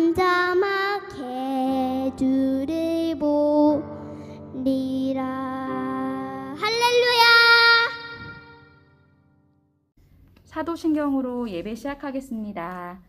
잠잠하게 주를 보리라. 할렐루야. 사도신경으로 예배 시작하겠습니다.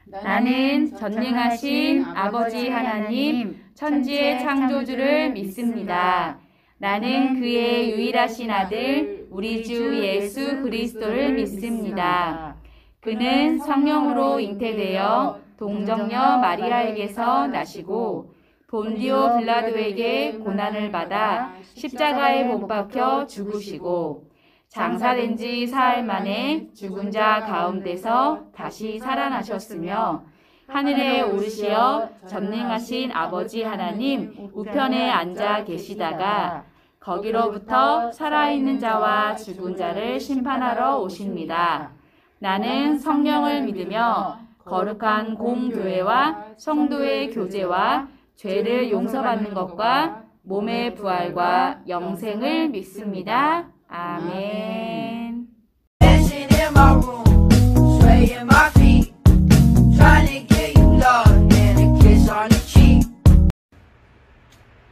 나는 전능하신 아버지 하나님 천지의 창조주를 믿습니다. 나는 그의 유일하신 아들 우리 주 예수 그리스도를 믿습니다. 그는 성령으로 잉태되어 동정녀 마리아에게서 나시고 본디오 빌라도에게 고난을 받아 십자가에 못 박혀 죽으시고 장사된 지 사흘 만에 죽은 자 가운데서 다시 살아나셨으며 하늘에 오르시어 전능하신 아버지 하나님 우편에 앉아 계시다가 거기로부터 살아있는 자와 죽은 자를 심판하러 오십니다. 나는 성령을 믿으며 거룩한 공교회와 성도의 교제와 죄를 용서받는 것과 몸의 부활과 영생을 믿습니다. 아멘.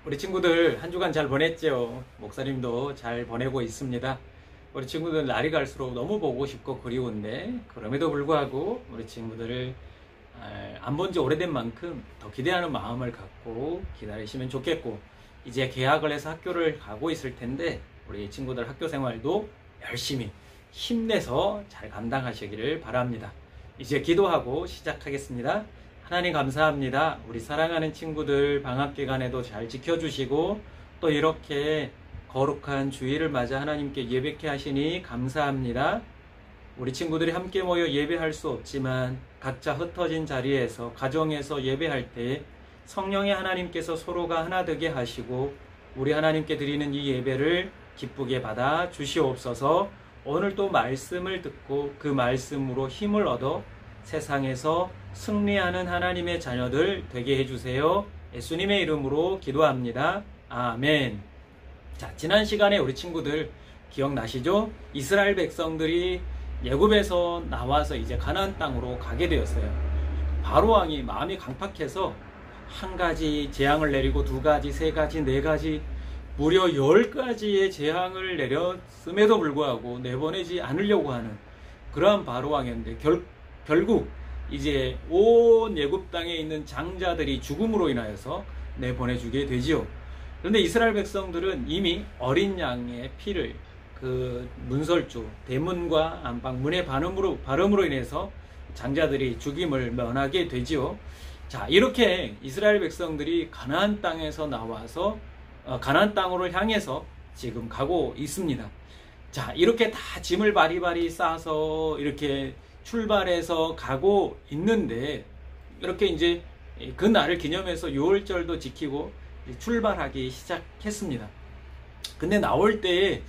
우리 친구들 한 주간 잘 보냈죠? 목사님도 잘 보내고 있습니다. 우리 친구들 날이 갈수록 너무 보고 싶고 그리운데 그럼에도 불구하고 우리 친구들을 안 본 지 오래된 만큼 더 기대하는 마음을 갖고 기다리시면 좋겠고, 이제 개학을 해서 학교를 가고 있을 텐데 우리 친구들 학교 생활도 열심히 힘내서 잘 감당하시기를 바랍니다. 이제 기도하고 시작하겠습니다. 하나님 감사합니다. 우리 사랑하는 친구들 방학기간에도 잘 지켜주시고 또 이렇게 거룩한 주일을 맞아 하나님께 예배케 하시니 감사합니다. 우리 친구들이 함께 모여 예배할 수 없지만 각자 흩어진 자리에서 가정에서 예배할 때 성령의 하나님께서 서로가 하나 되게 하시고 우리 하나님께 드리는 이 예배를 기쁘게 받아 주시옵소서. 오늘 또 말씀을 듣고 그 말씀으로 힘을 얻어 세상에서 승리하는 하나님의 자녀들 되게 해주세요. 예수님의 이름으로 기도합니다. 아멘. 자, 지난 시간에 우리 친구들 기억나시죠? 이스라엘 백성들이 애굽에서 나와서 이제 가나안 땅으로 가게 되었어요. 바로 왕이 마음이 강팍해서 한 가지 재앙을 내리고 두 가지, 세 가지, 네 가지, 무려 10가지의 재앙을 내렸음에도 불구하고 내보내지 않으려고 하는 그러한 바로 왕이었는데 결국 이제 온 애굽 땅에 있는 장자들이 죽음으로 인하여서 내보내주게 되지요. 그런데 이스라엘 백성들은 이미 어린 양의 피를 그 문설주, 대문과 안방, 문의 발음으로 인해서 장자들이 죽임을 면하게 되지요. 자, 이렇게 이스라엘 백성들이 가나안 땅에서 나와서 가나안 땅으로 향해서 지금 가고 있습니다. 자, 이렇게 다 짐을 바리바리 싸서 이렇게 출발해서 가고 있는데 이렇게 이제 그 날을 기념해서 유월절도 지키고 출발하기 시작했습니다. 근데 나올 때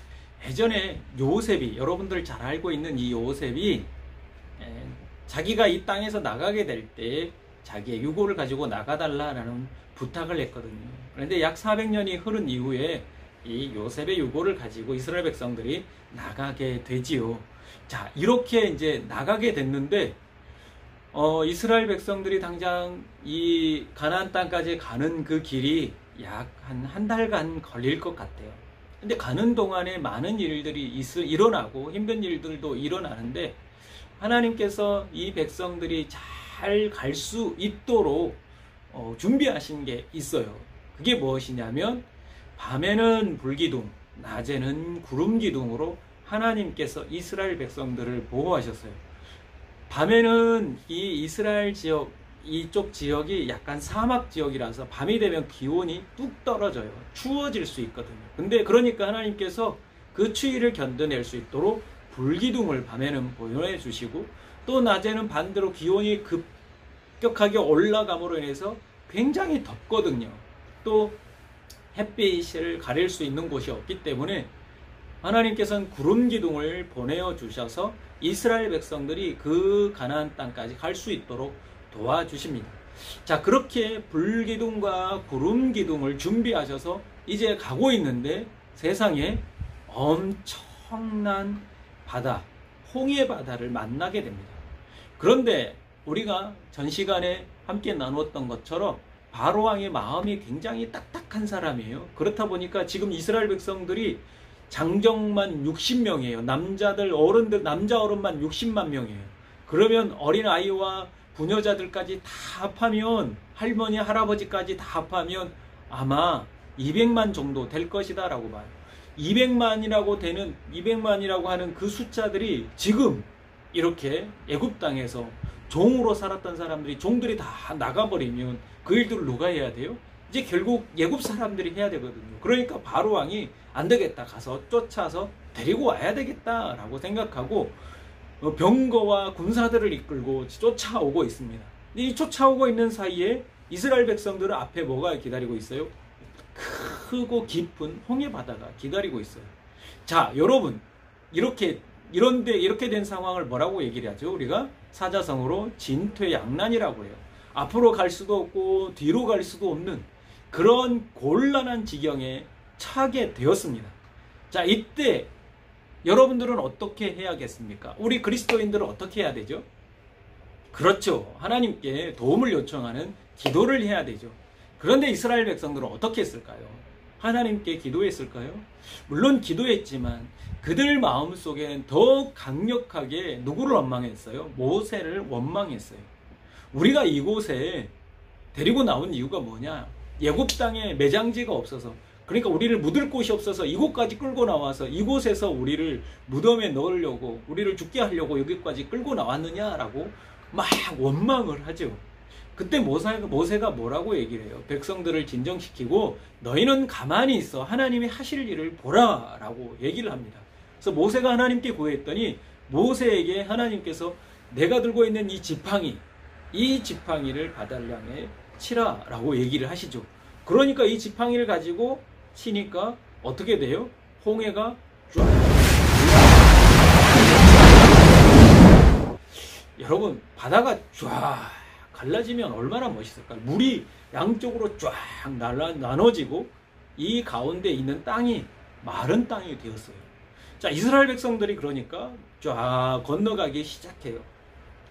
예전에 요셉이, 여러분들 잘 알고 있는 이 요셉이 자기가 이 땅에서 나가게 될 때 자기의 유고를 가지고 나가달라는 부탁을 했거든요. 그런데 약 400년이 흐른 이후에 이 요셉의 유고를 가지고 이스라엘 백성들이 나가게 되지요. 자, 이렇게 이제 나가게 됐는데 이스라엘 백성들이 당장 이 가나안 땅까지 가는 그 길이 약 한 달간 걸릴 것 같아요. 근데 가는 동안에 많은 일들이 일어나고 힘든 일들도 일어나는데 하나님께서 이 백성들이 잘 갈 수 있도록 준비하신 게 있어요. 그게 무엇이냐면 밤에는 불기둥, 낮에는 구름기둥으로 하나님께서 이스라엘 백성들을 보호하셨어요. 밤에는 이 이스라엘 지역, 이쪽 지역이 약간 사막 지역이라서 밤이 되면 기온이 뚝 떨어져요. 추워질 수 있거든요. 근데 그러니까 하나님께서 그 추위를 견뎌낼 수 있도록 불기둥을 밤에는 보여주시고 또 낮에는 반대로 기온이 급격하게 올라감으로 인해서 굉장히 덥거든요. 또 햇빛을 가릴 수 있는 곳이 없기 때문에 하나님께서는 구름기둥을 보내어 주셔서 이스라엘 백성들이 그 가나안 땅까지 갈 수 있도록 도와주십니다. 자, 그렇게 불기둥과 구름기둥을 준비하셔서 이제 가고 있는데 세상에 엄청난 바다, 홍해 바다를 만나게 됩니다. 그런데 우리가 전 시간에 함께 나누었던 것처럼 바로왕의 마음이 굉장히 딱딱한 사람이에요. 그렇다 보니까 지금 이스라엘 백성들이 장정만 60명이에요. 남자들, 어른들, 남자 어른만 60만 명이에요. 그러면 어린아이와 부녀자들까지 다 합하면, 할머니, 할아버지까지 다 합하면 아마 200만 정도 될 것이다 라고 봐요. 200만이라고 하는 그 숫자들이 지금 이렇게 애굽 땅에서 종으로 살았던 사람들이, 종들이 다 나가버리면 그 일들을 누가 해야 돼요? 이제 결국 애굽 사람들이 해야 되거든요. 그러니까 바로왕이 안 되겠다, 가서 쫓아서 데리고 와야 되겠다라고 생각하고 병거와 군사들을 이끌고 쫓아오고 있습니다. 이 쫓아오고 있는 사이에 이스라엘 백성들은 앞에 뭐가 기다리고 있어요? 크고 깊은 홍해 바다가 기다리고 있어요. 자, 여러분, 이렇게 된 상황을 뭐라고 얘기를 하죠? 우리가 사자성어로 진퇴양난이라고 해요. 앞으로 갈 수도 없고 뒤로 갈 수도 없는 그런 곤란한 지경에 처하게 되었습니다. 자, 이때 여러분들은 어떻게 해야겠습니까? 우리 그리스도인들은 어떻게 해야 되죠? 그렇죠. 하나님께 도움을 요청하는 기도를 해야 되죠. 그런데 이스라엘 백성들은 어떻게 했을까요? 하나님께 기도했을까요? 물론 기도했지만 그들 마음속에는 더 강력하게 누구를 원망했어요? 모세를 원망했어요. 우리가 이곳에 데리고 나온 이유가 뭐냐? 애굽 땅에 매장지가 없어서, 그러니까 우리를 묻을 곳이 없어서 이곳까지 끌고 나와서 이곳에서 우리를 무덤에 넣으려고, 우리를 죽게 하려고 여기까지 끌고 나왔느냐라고 막 원망을 하죠. 그때 모세가 뭐라고 얘기를 해요? 백성들을 진정시키고 너희는 가만히 있어, 하나님이 하실 일을 보라 라고 얘기를 합니다. 그래서 모세가 하나님께 구했더니 모세에게 하나님께서 내가 들고 있는 이 지팡이를 바다를 향해 치라 라고 얘기를 하시죠. 그러니까 이 지팡이를 가지고 치니까 어떻게 돼요? 홍해가 쫙. 여러분, 바다가 쫙 갈라지면 얼마나 멋있을까요? 물이 양쪽으로 쫙 나눠지고 이 가운데 있는 땅이 마른 땅이 되었어요. 자, 이스라엘 백성들이 그러니까 쫙 건너가기 시작해요.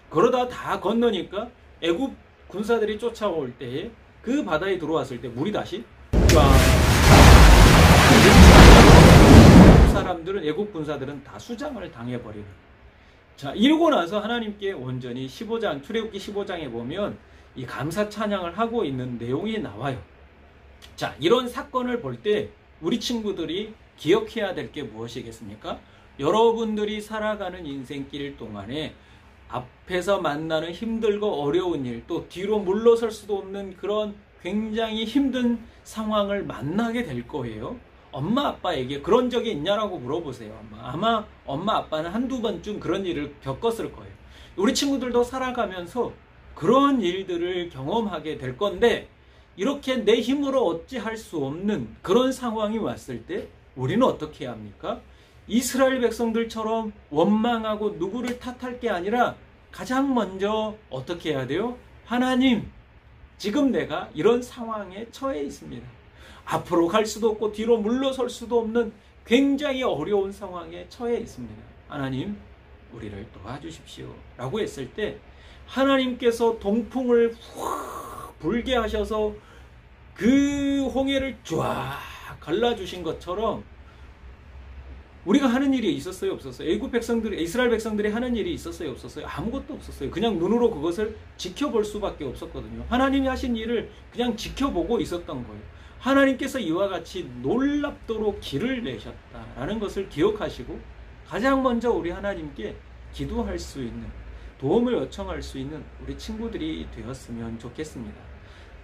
그러다 다 건너니까 애굽 군사들이 쫓아올 때에 그 바다에 들어왔을 때 물이 다시 쫙. 애굽 군사들은 다 수장을 당해버리는. 자, 이러고 나서 하나님께 온전히 출애굽기 15장에 보면 이 감사 찬양을 하고 있는 내용이 나와요. 자, 이런 사건을 볼 때 우리 친구들이 기억해야 될 게 무엇이겠습니까? 여러분들이 살아가는 인생길 동안에 앞에서 만나는 힘들고 어려운 일, 또 뒤로 물러설 수도 없는 그런 굉장히 힘든 상황을 만나게 될 거예요. 엄마 아빠에게 그런 적이 있냐라고 물어보세요. 아마 엄마 아빠는 한두 번쯤 그런 일을 겪었을 거예요. 우리 친구들도 살아가면서 그런 일들을 경험하게 될 건데, 이렇게 내 힘으로 어찌할 수 없는 그런 상황이 왔을 때 우리는 어떻게 해야 합니까? 이스라엘 백성들처럼 원망하고 누구를 탓할 게 아니라 가장 먼저 어떻게 해야 돼요? 하나님, 지금 내가 이런 상황에 처해 있습니다. 앞으로 갈 수도 없고 뒤로 물러설 수도 없는 굉장히 어려운 상황에 처해 있습니다. 하나님, 우리를 도와주십시오 라고 했을 때 하나님께서 동풍을 확 불게 하셔서 그 홍해를 쫙 갈라주신 것처럼 우리가 하는 일이 있었어요, 없었어요? 이스라엘 백성들이 하는 일이 있었어요, 없었어요? 아무것도 없었어요. 그냥 눈으로 그것을 지켜볼 수밖에 없었거든요. 하나님이 하신 일을 그냥 지켜보고 있었던 거예요. 하나님께서 이와 같이 놀랍도록 길을 내셨다라는 것을 기억하시고 가장 먼저 우리 하나님께 기도할 수 있는, 도움을 요청할 수 있는 우리 친구들이 되었으면 좋겠습니다.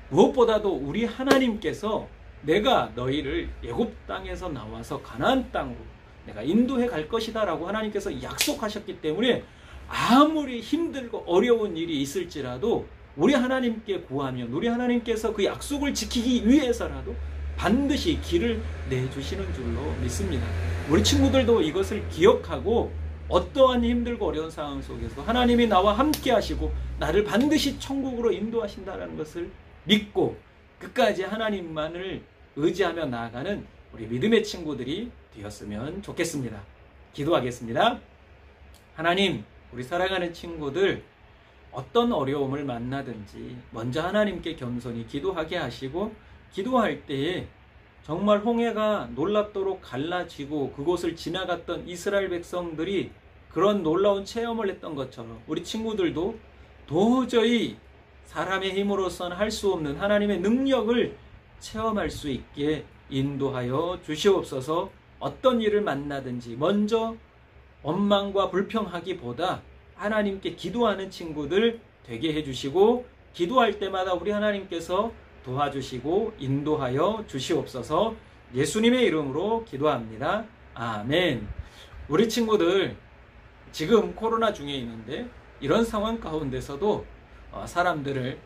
무엇보다도 우리 하나님께서 내가 너희를 애굽 땅에서 나와서 가나안 땅으로 내가 인도해 갈 것이다 라고 하나님께서 약속하셨기 때문에 아무리 힘들고 어려운 일이 있을지라도 우리 하나님께 구하면 우리 하나님께서 그 약속을 지키기 위해서라도 반드시 길을 내주시는 줄로 믿습니다. 우리 친구들도 이것을 기억하고 어떠한 힘들고 어려운 상황 속에서 하나님이 나와 함께 하시고 나를 반드시 천국으로 인도하신다는 것을 믿고 끝까지 하나님만을 의지하며 나아가는 우리 믿음의 친구들이 되었으면 좋겠습니다. 기도하겠습니다. 하나님, 우리 사랑하는 친구들 어떤 어려움을 만나든지 먼저 하나님께 겸손히 기도하게 하시고, 기도할 때에 정말 홍해가 놀랍도록 갈라지고 그곳을 지나갔던 이스라엘 백성들이 그런 놀라운 체험을 했던 것처럼 우리 친구들도 도저히 사람의 힘으로서는 할 수 없는 하나님의 능력을 체험할 수 있게 인도하여 주시옵소서. 어떤 일을 만나든지 먼저 원망과 불평하기보다 하나님께 기도하는 친구들 되게 해주시고, 기도할 때마다 우리 하나님께서 도와주시고 인도하여 주시옵소서. 예수님의 이름으로 기도합니다. 아멘. 우리 친구들 지금 코로나 중에 있는데 이런 상황 가운데서도 사람들을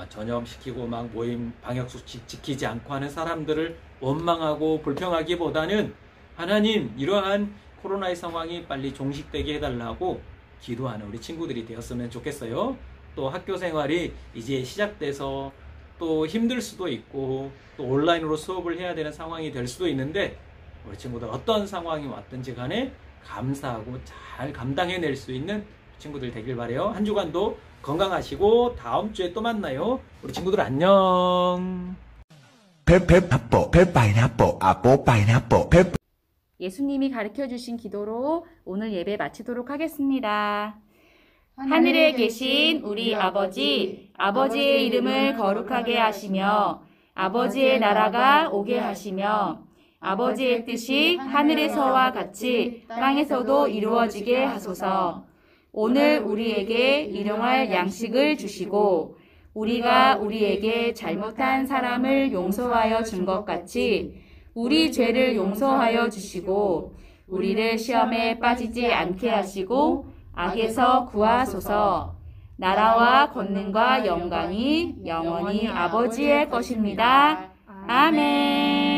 전염시키고 막 모임 방역수칙 지키지 않고 하는 사람들을 원망하고 불평하기보다는 하나님, 이러한 코로나의 상황이 빨리 종식되게 해달라고 기도하는 우리 친구들이 되었으면 좋겠어요. 또 학교 생활이 이제 시작돼서 또 힘들 수도 있고 또 온라인으로 수업을 해야 되는 상황이 될 수도 있는데, 우리 친구들 어떤 상황이 왔든지 간에 감사하고 잘 감당해낼 수 있는 친구들 되길 바라요. 한 주간도 건강하시고 다음 주에 또 만나요. 우리 친구들 안녕. 예수님이 가르쳐주신 기도로 오늘 예배 마치도록 하겠습니다. 하늘에 계신 우리 아버지, 아버지의 이름을 거룩하게 하시며 아버지의 나라가 오게 하시며 아버지의 뜻이 하늘에서와 같이 땅에서도 이루어지게 하소서. 오늘 우리에게 일용할 양식을 주시고 우리가 우리에게 잘못한 사람을 용서하여 준 것 같이 우리 죄를 용서하여 주시고 우리를 시험에 빠지지 않게 하시고 악에서 구하소서. 나라와 권능과 영광이 영원히 아버지의 것입니다. 아멘.